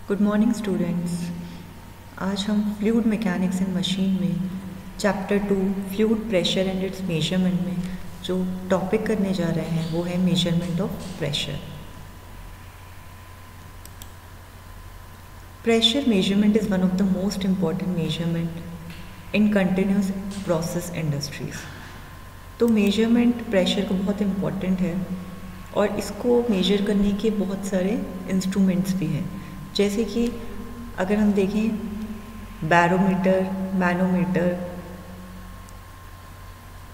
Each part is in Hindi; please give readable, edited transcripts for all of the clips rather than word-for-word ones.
Good morning students. आज हम फ्लूइड मैकेनिक्स एंड मशीन में chapter 2 fluid pressure and it's measurement में जो टॉपिक करने जा रहे हैं वो है measurement of pressure. Pressure measurement is one of the most important measurement in continuous process industries. तो मेजरमेंट प्रेशर को बहुत इम्पॉर्टेंट है और इसको मेजर करने के बहुत सारे इंस्ट्रूमेंट्स भी हैं, जैसे कि अगर हम देखें बैरोमीटर, मैनोमीटर।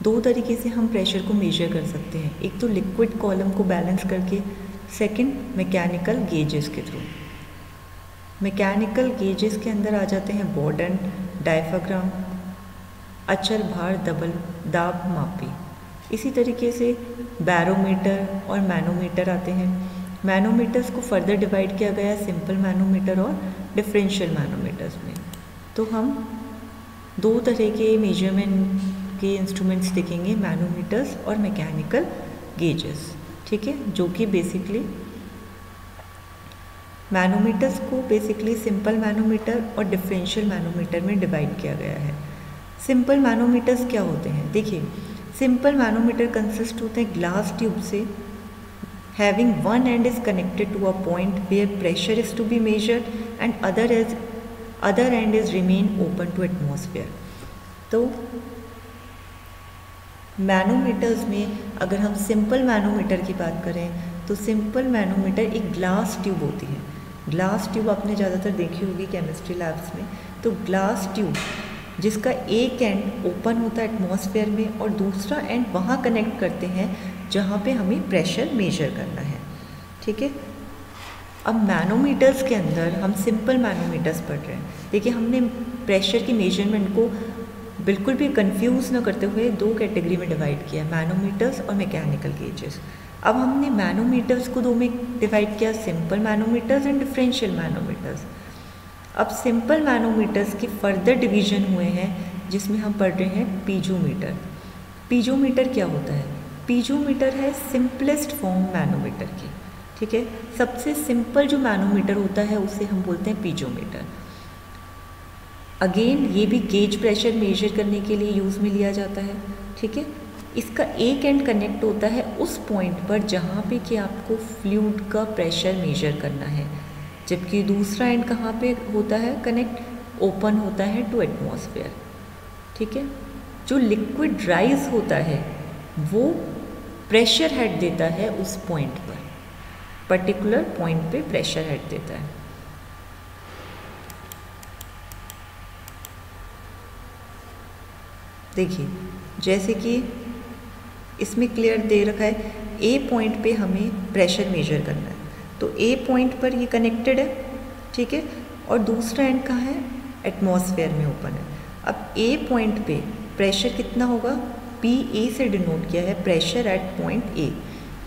दो तरीके से हम प्रेशर को मेजर कर सकते हैं, एक तो लिक्विड कॉलम को बैलेंस करके, सेकंड मैकेनिकल गेजेस के थ्रू। मैकेनिकल गेजेस के अंदर आ जाते हैं बॉर्डन, डायफ्राम, अचल भार दाब मापी। इसी तरीके से बैरोमीटर और मैनोमीटर आते हैं। मैनोमीटर्स को फर्दर डिवाइड किया गया है सिंपल मैनोमीटर और डिफरेंशियल मैनोमीटर्स में। तो हम दो तरह के मेजरमेंट के इंस्ट्रूमेंट्स देखेंगे, मैनोमीटर्स और मैकेनिकल गेजेस, ठीक है, जो कि बेसिकली मैनोमीटर्स को बेसिकली सिंपल मैनोमीटर और डिफरेंशियल मैनोमीटर में डिवाइड किया गया है। सिंपल मैनोमीटर्स क्या होते हैं? देखिए, सिंपल मैनोमीटर कंसिस्ट होते हैं ग्लास ट्यूब से, having one end is connected to a point where pressure is to be measured and other end is remain open to atmosphere। तो मैनोमीटर्स में अगर हम सिंपल मैनोमीटर की बात करें तो सिंपल मैनोमीटर एक ग्लास ट्यूब होती है। ग्लास ट्यूब आपने ज़्यादातर देखी होगी केमिस्ट्री लैब्स में। तो ग्लास ट्यूब जिसका एक एंड ओपन होता है एटमॉस्फेयर में और दूसरा एंड वहाँ कनेक्ट करते हैं जहाँ पे हमें प्रेशर मेजर करना है, ठीक है। अब मैनोमीटर्स के अंदर हम सिंपल मैनोमीटर्स पढ़ रहे हैं। देखिए, हमने प्रेशर की मेजरमेंट को बिल्कुल भी कंफ्यूज न करते हुए दो कैटेगरी में डिवाइड किया, मैनोमीटर्स और मैकेनिकल गेजेस। अब हमने मैनोमीटर्स को दो में डिवाइड किया, simple manometers and differential manometers. अब सिंपल मैनोमीटर्स के फर्दर डिवीजन हुए हैं जिसमें हम पढ़ रहे हैं पीजोमीटर। पीजोमीटर क्या होता है? पीजोमीटर है सिंपलेस्ट फॉर्म मैनोमीटर की, ठीक है। सबसे सिंपल जो मैनोमीटर होता है उसे हम बोलते हैं पीजोमीटर। अगेन ये भी गेज प्रेशर मेजर करने के लिए यूज़ में लिया जाता है, ठीक है। इसका एक एंड कनेक्ट होता है उस पॉइंट पर जहाँ पे कि आपको फ्लूइड का प्रेशर मेजर करना है, जबकि दूसरा एंड कहाँ पे होता है कनेक्ट, ओपन होता है टू एटमॉस्फेयर, ठीक है। जो लिक्विड राइज होता है वो प्रेशर हेड देता है उस पॉइंट पर, पर्टिकुलर पॉइंट पे प्रेशर हेड देता है। देखिए, जैसे कि इसमें क्लियर दे रखा है, ए पॉइंट पे हमें प्रेशर मेजर करना है, तो ए पॉइंट पर ये कनेक्टेड है, ठीक है, और दूसरा एंड कहाँ है, एटमॉस्फेयर में ओपन है। अब ए पॉइंट पे प्रेशर कितना होगा, पी ए से डिनोट किया है, pressure at point A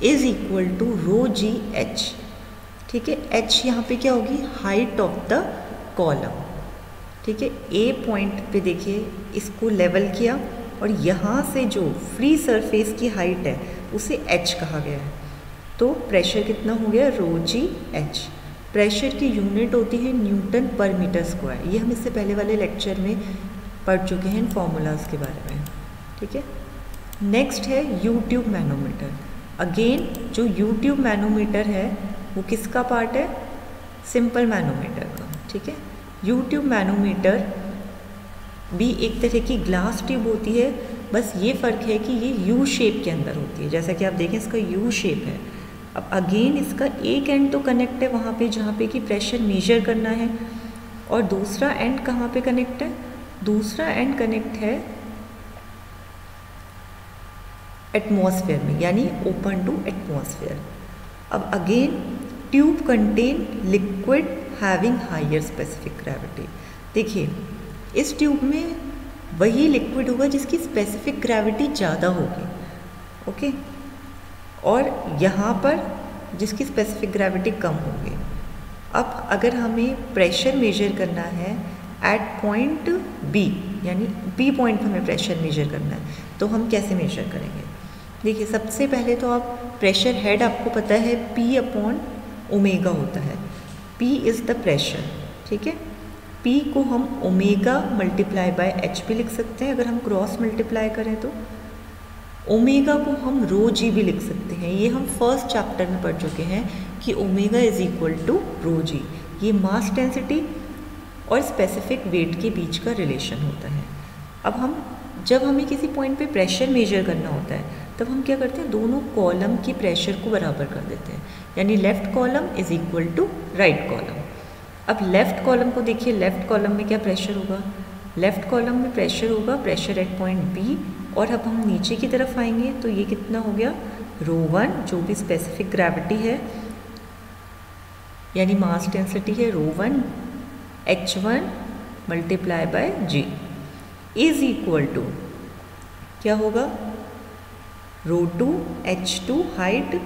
is equal to rho g h, ठीक है। एच यहाँ पे क्या होगी, हाइट ऑफ द कॉलम, ठीक है। ए पॉइंट पे देखिए इसको लेवल किया और यहाँ से जो फ्री सरफेस की हाइट है उसे एच कहा गया है, तो प्रेशर कितना हो गया, रो जी एच। प्रेशर की यूनिट होती है न्यूटन पर मीटर स्क्वायर। ये हम इससे पहले वाले लेक्चर में पढ़ चुके हैं इन फॉर्मूलाज के बारे में, ठीक है। नेक्स्ट है यू ट्यूब मैनोमीटर। अगेन जो यू ट्यूब मैनोमीटर है वो किसका पार्ट है, सिंपल मैनोमीटर का, ठीक है। यू ट्यूब मैनोमीटर भी एक तरह की ग्लास ट्यूब होती है, बस ये फ़र्क है कि ये यू शेप के अंदर होती है, जैसा कि आप देखें इसका यू शेप है। अब अगेन इसका एक एंड तो कनेक्ट है वहाँ पे जहाँ पे कि प्रेशर मेजर करना है, और दूसरा एंड कहाँ पे कनेक्ट है, दूसरा एंड कनेक्ट है एटमॉस्फेयर में, यानी ओपन टू एटमॉस्फेयर। अब again tube contain liquid having higher specific gravity. देखिए, इस ट्यूब में वही लिक्विड होगा जिसकी स्पेसिफिक ग्रेविटी ज़्यादा होगी, ओके, और यहाँ पर जिसकी स्पेसिफिक ग्रेविटी कम होगी। अब अगर हमें प्रेशर मेजर करना है एट पॉइंट बी, यानी बी पॉइंट पर हमें प्रेशर मेजर करना है, तो हम कैसे मेजर करेंगे? देखिए, सबसे पहले तो आप प्रेशर हेड आपको पता है P अपॉन ओमेगा होता है। P इज़ द प्रेशर, ठीक है। P को हम ओमेगा मल्टीप्लाई बाय एच भी लिख सकते हैं, अगर हम क्रॉस मल्टीप्लाई करें तो ओमेगा को हम रो जी भी लिख सकते हैं। ये हम फर्स्ट चैप्टर में पढ़ चुके हैं कि omega is equal to rho जी। ये मास डेंसिटी और स्पेसिफिक वेट के बीच का रिलेशन होता है। अब जब हमें किसी पॉइंट पे प्रेशर मेजर करना होता है तब हम क्या करते हैं, दोनों कॉलम के प्रेशर को बराबर कर देते हैं, यानी left column is equal to right column. अब लेफ़्ट कॉलम को देखिए, लेफ़्ट कॉलम में क्या प्रेशर होगा, लेफ़्ट कॉलम में प्रेशर होगा प्रेशर एट पॉइंट बी। और अब हम नीचे की तरफ आएंगे तो ये कितना हो गया, ρ1 जो भी स्पेसिफिक ग्रेविटी है यानी मास डेंसिटी है ρ1 h1 multiply by ji is equal to क्या होगा, ρ2 h2 हाइट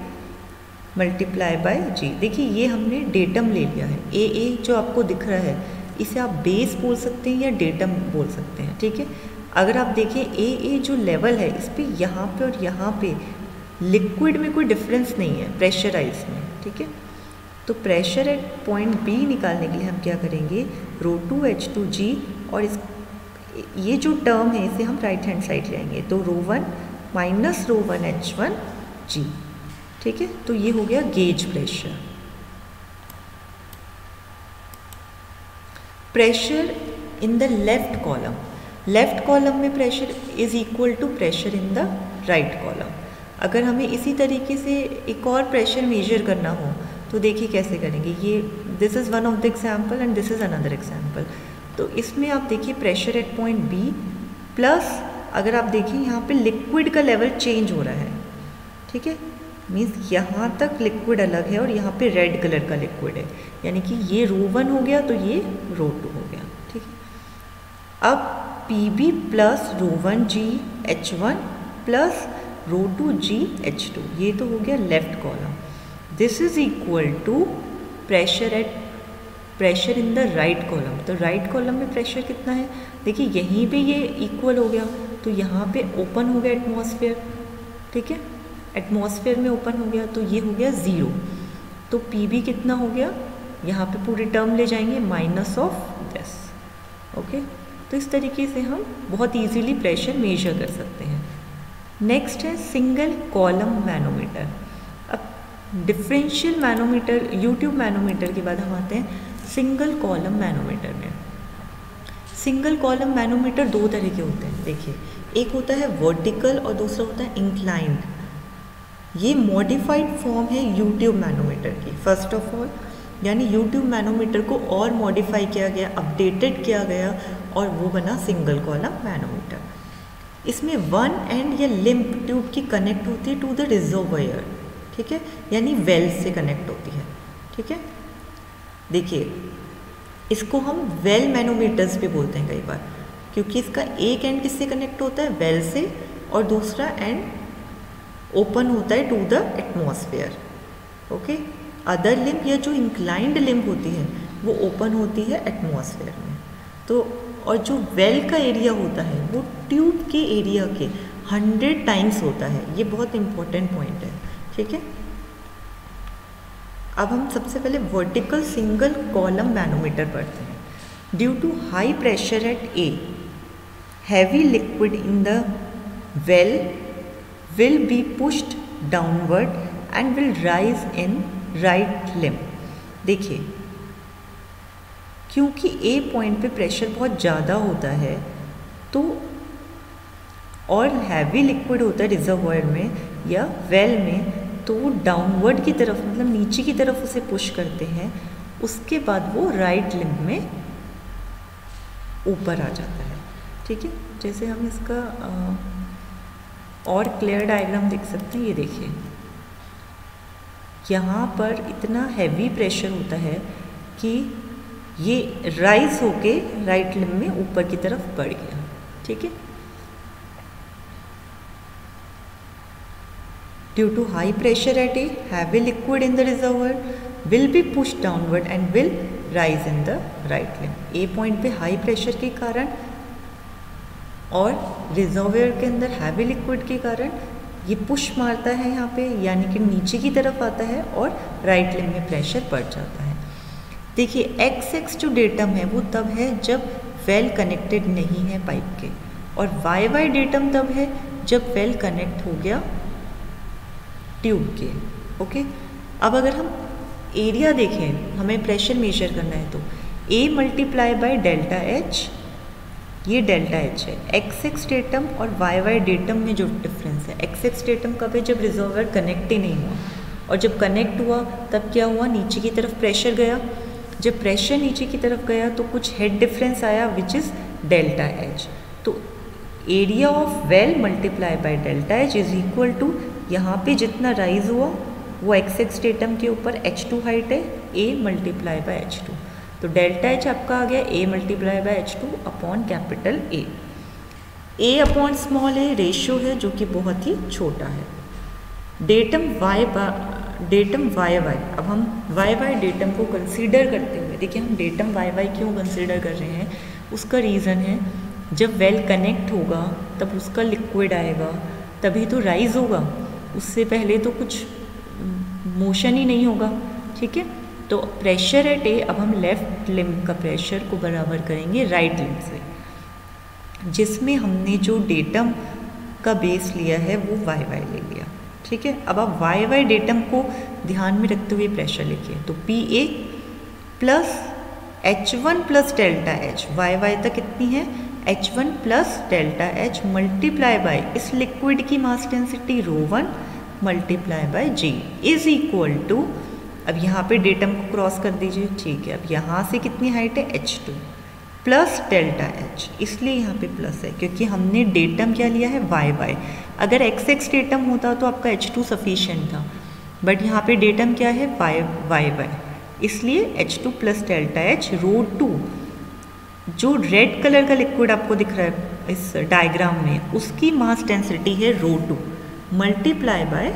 मल्टीप्लाई बाय जी। देखिए ये हमने डेटम ले लिया है, ए जो आपको दिख रहा है इसे आप बेस बोल सकते हैं या डेटम बोल सकते हैं, ठीक है। अगर आप देखें ए जो लेवल है इस पर यहाँ पे और यहाँ पे लिक्विड में कोई डिफरेंस नहीं है प्रेशराइज में, ठीक है। तो प्रेशर एट पॉइंट बी निकालने के लिए हम क्या करेंगे, ρ2 h2 g और ये जो टर्म है इसे हम राइट हैंड साइड ले आएंगे तो ρ1 माइनस ρ1 h1 g, ठीक है। तो ये हो गया gauge pressure. Pressure in the left column, left column में pressure is equal to pressure in the right column. अगर हमें इसी तरीके से एक और प्रेशर मेजर करना हो तो देखिए कैसे करेंगे, ये this is one of the example and this is another example. तो इसमें आप देखिए pressure at point B plus अगर आप देखिए यहाँ पे लिक्विड का लेवल चेंज हो रहा है, ठीक है। मीन्स यहाँ तक लिक्विड अलग है और यहाँ पे रेड कलर का लिक्विड है, यानी कि ये ρ1 हो गया तो ये ρ2 हो गया, ठीक है। अब Pb plus ρ1 g h1 plus ρ2 g h2, ये तो हो गया left column. This is equal to pressure in the right column. तो राइट कॉलम में प्रेशर कितना है, देखिए यहीं पे ये इक्वल हो गया तो यहाँ पे ओपन हो गया एटमॉस्फेयर, ठीक है। एटमॉस्फेयर में ओपन हो गया तो ये हो गया 0। तो Pb कितना हो गया, यहाँ पे पूरी टर्म ले जाएंगे माइनस ऑफ दिस, ओके। तो इस तरीके से हम बहुत इजीली प्रेशर मेजर कर सकते हैं। नेक्स्ट है सिंगल कॉलम मैनोमीटर। अब डिफरेंशियल मैनोमीटर, यूट्यूब मैनोमीटर के बाद हम आते हैं सिंगल कॉलम मैनोमीटर में। सिंगल कॉलम मैनोमीटर दो तरह के होते हैं, देखिए एक होता है वर्टिकल और दूसरा होता है इंक्लाइंड। ये मॉडिफाइड फॉर्म है यूट्यूब मैनोमीटर की। फर्स्ट ऑफ ऑल यानी यूट्यूब मैनोमीटर को और मॉडिफाई किया गया, अपडेटेड किया गया और वो बना सिंगल कॉलम मैनोमीटर। इसमें वन एंड या लिम्प ट्यूब की कनेक्ट होती है टू द रिजर्वायर, ठीक है, यानी वेल से कनेक्ट होती है, ठीक है। देखिए इसको हम वेल मैनोमीटर्स भी बोलते हैं कई बार, क्योंकि इसका एक एंड किससे कनेक्ट होता है, वेल से, और दूसरा एंड ओपन होता है to the atmosphere, okay. Other limb या जो इंक्लाइंड लिम्प होती है वो ओपन होती है एटमॉस्फेयर में। तो और जो वेल का एरिया होता है वो ट्यूब के एरिया के 100 टाइम्स होता है। ये बहुत इंपॉर्टेंट पॉइंट है, ठीक है। अब हम सबसे पहले वर्टिकल सिंगल कॉलम मैनोमीटर पढ़ते हैं। Due to high pressure at A, heavy liquid in the well will be pushed downward and will rise in right limb। देखिए क्योंकि ए पॉइंट पे प्रेशर बहुत ज़्यादा होता है तो और हैवी लिक्विड होता है रिजर्वायर में या वेल में, तो वो डाउनवर्ड की तरफ मतलब नीचे की तरफ उसे पुश करते हैं, उसके बाद वो राइट लिम्ब में ऊपर आ जाता है, ठीक है। जैसे हम इसका और क्लियर डायग्राम देख सकते हैं। ये देखिए यहाँ पर इतना हैवी प्रेशर होता है कि ये राइज होके राइट लिम्ब में ऊपर की तरफ बढ़ गया, ठीक है। Due to high pressure at A, heavy liquid in the reservoir will be push downward and will rise in the right limb. A point पे हाई प्रेशर के कारण और रिजर्वायर के अंदर हैवी लिक्विड के कारण ये पुश मारता है यहाँ पे, यानी कि नीचे की तरफ आता है और राइट लिम्ब में प्रेशर बढ़ जाता है। देखिए एक्स एक्स जो डेटम है वो तब है जब वेल कनेक्टेड नहीं है पाइप के, और वाई वाई डेटम तब है जब वेल कनेक्ट हो गया ट्यूब के। ओके, अब अगर हम एरिया देखें, हमें प्रेशर मेजर करना है तो A multiply by delta H, ये डेल्टा एच है। एक्स एक्स डेटम और वाई वाई डेटम में जो डिफरेंस है, एक्स एक्स डेटम कब है जब रिजर्वर कनेक्ट ही नहीं हुआ, और जब कनेक्ट हुआ तब क्या हुआ, नीचे की तरफ प्रेशर गया। जब प्रेशर नीचे की तरफ गया तो कुछ हेड डिफरेंस आया विच इज़ डेल्टा एच। तो area of well multiply by delta h is equal to, यहाँ पे जितना राइज हुआ वो एक्स एक्स डेटम के ऊपर H2 हाइट है, A मल्टीप्लाई बाय H2। तो डेल्टा एच आपका आ गया A multiply by H2 upon capital A। A upon small A ratio है जो कि बहुत ही छोटा है। डेटम वाई वाई, अब हम वाई वाई डेटम को कंसीडर करते हुए, देखिए हम डेटम वाई वाई क्यों कंसीडर कर रहे हैं, उसका रीज़न है जब वेल कनेक्ट होगा तब उसका लिक्विड आएगा, तभी तो राइज होगा, उससे पहले तो कुछ मोशन ही नहीं होगा। ठीक है, तो प्रेशर एट ए, अब हम लेफ्ट लिम्ब का प्रेशर को बराबर करेंगे राइट लिम्ब से, जिसमें हमने जो डेटम का बेस लिया है वो वाई वाई ले लिया। ठीक है, अब आप वाई वाई डेटम को ध्यान में रखते हुए प्रेशर लिखिए, तो P A plus H1 plus delta H, Y Y तक कितनी है H1 plus delta H multiply by इस लिक्विड की mass density ρ1 multiply by ji is equal to, अब यहाँ पे डेटम को क्रॉस कर दीजिए। ठीक है, अब यहाँ से कितनी हाइट है H2 प्लस डेल्टा एच, इसलिए यहाँ पे प्लस है क्योंकि हमने डेटम क्या लिया है वाई वाई। अगर एक्स एक्स डेटम होता तो आपका H2 सफिशिएंट था, बट यहाँ पे डेटम क्या है वाई वाई, इसलिए H2 प्लस डेल्टा एच ρ2, जो रेड कलर का लिक्विड आपको दिख रहा है इस डायग्राम में, उसकी मास डेंसिटी है ρ2 मल्टीप्लाई बाय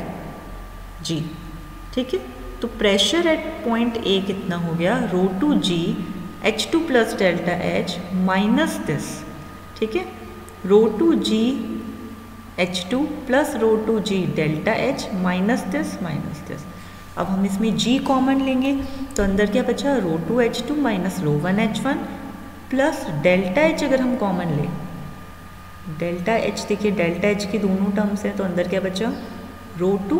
जी। ठीक है, तो प्रेशर एट पॉइंट ए कितना हो गया ρ2 G H2 plus delta H minus this. ठीक है, ρ2 G H2 plus ρ2 G delta H minus this. अब हम इसमें g कॉमन लेंगे तो अंदर क्या बचा ρ2 H2 minus ρ1 H1 plus delta H, अगर हम कॉमन लें डेल्टा एच, देखिए डेल्टा एच की दोनों टर्म्स हैं तो अंदर क्या बचा ρ2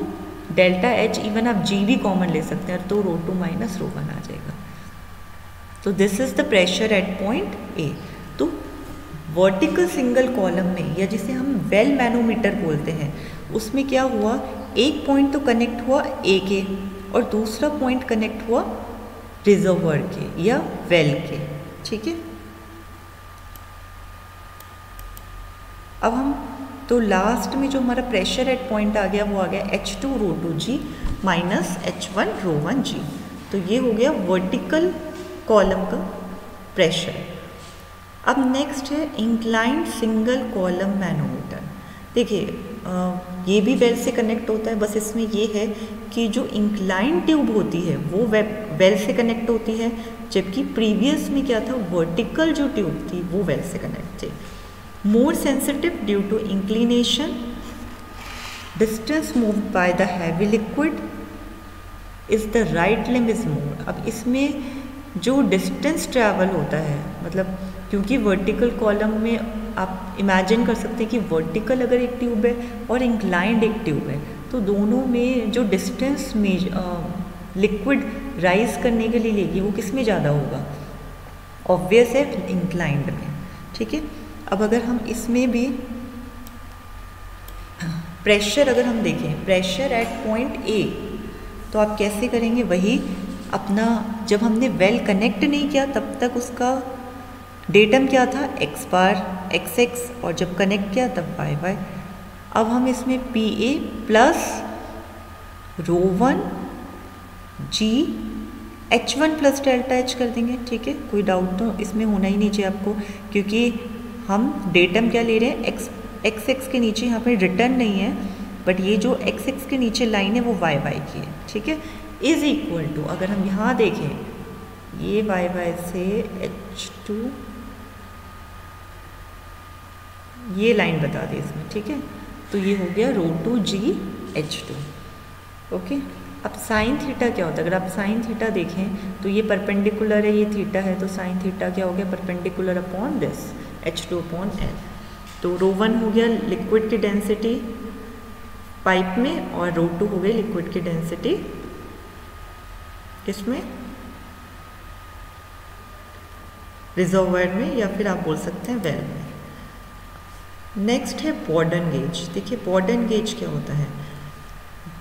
डेल्टा एच, इवन आप g भी कॉमन ले सकते हैं तो ρ2 माइनस ρ1 आ जाएगा। तो this is the pressure at point ए। तो वर्टिकल सिंगल कॉलम में, या जिसे हम वेल मैनोमीटर बोलते हैं, उसमें क्या हुआ, एक पॉइंट तो कनेक्ट हुआ ए के और दूसरा पॉइंट कनेक्ट हुआ रिजर्वर के या वेल के। ठीक है, अब हम तो लास्ट में जो हमारा प्रेशर एट पॉइंट आ गया वो आ गया H2 ρ2 जी माइनस H1 ρ1 जी। तो ये हो गया वर्टिकल कॉलम का प्रेशर। अब नेक्स्ट है इंक्लाइंड सिंगल कॉलम मैनोमीटर। देखिए ये भी वेल से कनेक्ट होता है, बस इसमें ये है कि जो इंक्लाइंड ट्यूब होती है वो वेल से कनेक्ट होती है, जबकि प्रीवियस में क्या था, वर्टिकल जो ट्यूब थी वो वेल से कनेक्ट थी। More sensitive due to inclination, distance moved by the heavy liquid is the right limb is more. अब इसमें जो डिस्टेंस ट्रैवल होता है, मतलब क्योंकि वर्टिकल कॉलम में आप इमेजिन कर सकते हैं कि वर्टिकल अगर एक ट्यूब है और इंक्लाइंड एक ट्यूब है, तो दोनों में जो डिस्टेंस में लिक्विड राइज करने के लिए लेगी वो किस में ज़्यादा होगा, ऑब्वियस है इंक्लाइंड में। ठीक है, अब अगर हम इसमें भी प्रेशर अगर हम देखें, प्रेशर एट पॉइंट ए, तो आप कैसे करेंगे, वही अपना जब हमने वेल कनेक्ट नहीं किया तब तक उसका डेटम क्या था x बार XX, और जब कनेक्ट किया तब वाई वाई। अब हम इसमें PA plus ρ1 G H1 plus delta H कर देंगे। ठीक है, कोई डाउट तो इसमें होना ही नहीं चाहिए आपको, क्योंकि हम डेटम क्या ले रहे हैं, XX के नीचे यहाँ पर रिटर्न नहीं है, बट ये जो XX के नीचे लाइन है वो वाई वाई की है। ठीक है, इज इक्वल टू, अगर हम यहाँ देखें ये वाई वाई से H2, ये लाइन बता दी इसमें। ठीक है, तो ये हो गया ρ2 G H2। ओके, अब साइन थीटा क्या होता है? अगर आप साइन थीटा देखें तो ये परपेंडिकुलर है, ये थीटा है, तो साइन थीटा क्या हो गया? Perpendicular upon this H2 upon L। तो ρ1 हो गया लिक्विड की डेंसिटी पाइप में, और ρ2 हो गई लिक्विड की डेंसिटी इसमें रिजर्वायर में, या फिर आप बोल सकते हैं वेल में। नेक्स्ट है बॉर्डन गेज। देखिए बॉर्डन गेज क्या होता है?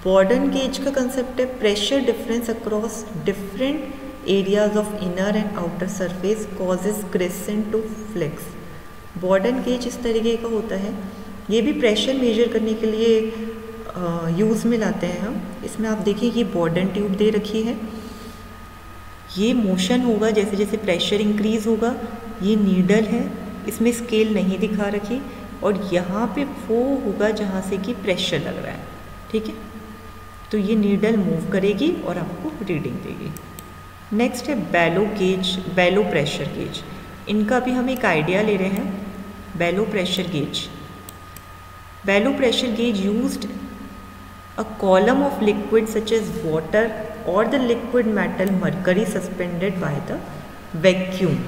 बॉर्डन गेज का कंसेप्ट है pressure difference across different areas of inner and outer surface causes crescent to flex. Bourdon gauge इस तरीके का होता है, ये भी प्रेशर मेजर करने के लिए यूज़ में लाते हैं हम। इसमें आप देखिए ये बॉर्डन ट्यूब दे रखी है, ये मोशन होगा जैसे जैसे प्रेशर इंक्रीज होगा। ये नीडल है, इसमें स्केल नहीं दिखा रखी, और यहाँ पे वो होगा जहाँ से कि प्रेशर लग रहा है, ठीक है। तो ये नीडल मूव करेगी और आपको रीडिंग देगी। नेक्स्ट है Balor gauge, Balor pressure gauge. इनका भी हम एक आइडिया ले रहे हैं। Balor pressure gauge, Balor pressure gauge used a column of liquid such as water or the liquid metal mercury suspended by the vacuum.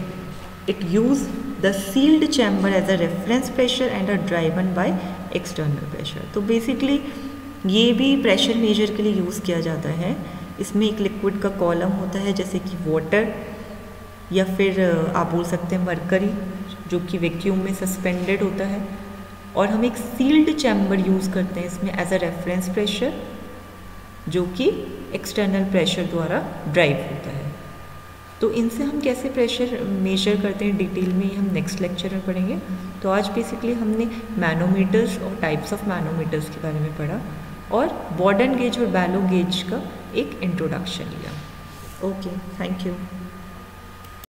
It used the sealed chamber as a reference pressure and are driven by external pressure. तो बेसिकली ये भी प्रेशर मेजर के लिए यूज़ किया जाता है। इसमें एक लिक्विड का कॉलम होता है जैसे कि वाटर, या फिर आप बोल सकते हैं मरकरी, जो कि वैक्यूम में सस्पेंडेड होता है, और हम एक सील्ड चैम्बर यूज़ करते हैं इसमें एज अ रेफरेंस प्रेशर, जो कि एक्सटर्नल प्रेशर द्वारा ड्राइव होता है। तो इनसे हम कैसे प्रेशर मेजर करते हैं डिटेल में, ये हम नेक्स्ट लेक्चर में पढ़ेंगे। तो आज बेसिकली हमने मैनोमीटर्स और टाइप्स ऑफ मैनोमीटर्स के बारे में पढ़ा, और बॉर्डन गेज और बैलो गेज का एक इंट्रोडक्शन लिया। Okay, thank you.